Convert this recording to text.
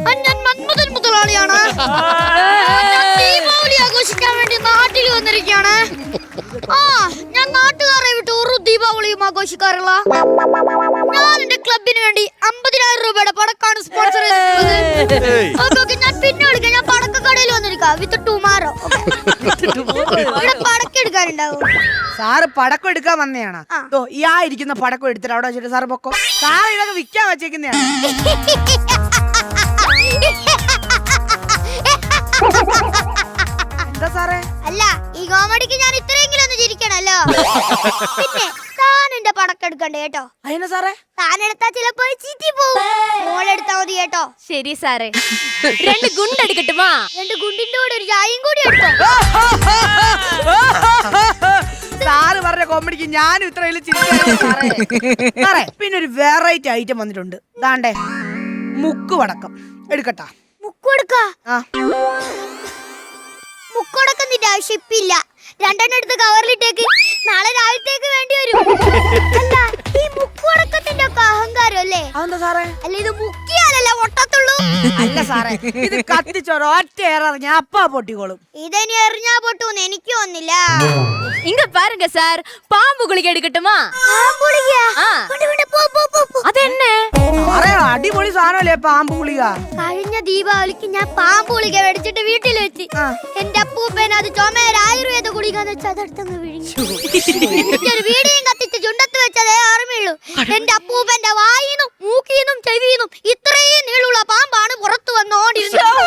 ഞാൻ മന്മഥൻ മുതലാളിയാണ്. ഞാൻ ദീപാവലി ആഘോഷിക്കാൻ വേണ്ടി നാട്ടിൽ വന്നിരിക്കുകയാണ്. ഞാൻ നാട്ടുകാരെ വിട്ട് ഒരു ദീപാവലിയും ആഘോഷിക്കാറില്ല. ഞാൻ എന്റെ ക്ലബിന് വേണ്ടി 50,000 രൂപയുടെ പടക്കാണ് സ്പോൺസർ ചെയ്തിട്ടുള്ളത്. ഞാൻ പിന്നെ വിളിക്കാം. ഞാൻ പടക്കക്കടയിൽ വന്നിരിക്കാം വിത്ത് ടുമാറോ. ഇവിടെ പടക്കം എടുക്കാനുണ്ടാവും. സാറ് പടക്കം എടുക്കാൻ വന്നെയാണ്. ഈ ഇരിക്കുന്ന പടക്കം എടുത്തിട്ട് അവിടെ വെച്ചിട്ട് സാറ് പൊക്കോ. സാറ് ഇതൊക്കെ വിൽക്കാൻ വെച്ചേക്കുന്നതാണ്. എന്താ സാറേ? അല്ല, ഈ കോമഡിക്ക് ഞാൻ ഇത്രയെങ്കിലും ഒന്ന് ചിരിക്കണല്ലോ. പിന്നെ താൻ എന്റെ പടക്കം എടുക്കണ്ടേ കേട്ടോ. അതിനാ സാറേ? താനെടുത്താ ചിലപ്പോ ചീറ്റി പോവും. മോളെടുത്താ മതി കേട്ടോ. ശരി സാറേ. 2 ഗുണ്ടെടുക്കട്ടുമാ? 2 ഗുണ്ടിന്റെ കൂടെ ഒരു ചായയും കൂടി എടുത്തോ. സാറ് പറഞ്ഞ കോമഡിക്ക് ഞാനും ഇത്രയും സാറേ. പിന്നെ ഒരു വെറൈറ്റി ഐറ്റം വന്നിട്ടുണ്ട്. ദാണ്ടേ മുക്ക് പടക്കം എടുക്കട്ടാ? മുക്കൊടുക്ക? മുക്കൊടക്കത്തിന്റെ ആവശ്യം ഇപ്പില്ല. 2 എടുത്ത് കവറിലിട്ടേക്ക്. നാളെ രാവിലത്തേക്ക് വേണ്ടി വരും. അല്ല, ഈ മുക്കൊടക്കത്തിന്റെ ഒക്കെ അഹങ്കാരം അല്ലേ? അതെന്താ സാറേ? അല്ല, ഇത് മുക്കിയാലല്ല പൊട്ടത്തുള്ളൂ. അല്ല സാറേ, ഇത് കത്തിച്ചോരോ ഒറ്റ എറിഞ്ഞ അപ്പാ പൊട്ടിക്കോളും. ഇതെനി എറിഞ്ഞാ പൊട്ടൂന്ന് എനിക്ക് തോന്നില്ല. ഇങ്ങ പാരുങ്ക സാർ, പാമ്പ് ഗുളിക എടുക്കട്ടുമാ? അതെന്നെ അടിപൊളി സാധനല്ലേ പാമ്പ് ഗുളിക. കഴിഞ്ഞ ദീപാവലിക്ക് ഞാൻ പാമ്പ് ഗുളിക മേടിച്ചിട്ട് വീട്ടിൽ വെച്ച് എന്റെ അപ്പൂപ്പൻ അത് ചുമേര ആയുർവേദ ഗുളിക അതെടുത്തങ്ങ് വിഴിഞ്ഞു. ഒരു വീടിയും കത്തിച്ച് ചുണ്ടത്ത് വെച്ചതേ ഓർമ്മയുള്ളൂ. എന്റെ അപ്പൂപ്പന്റെ വായിന്നും മൂക്കിന്നും ചെവിന്നും ഇത്രയും നീളുള്ള പാമ്പാണ് പുറത്തു വന്നോണ്ടിരുന്നത്.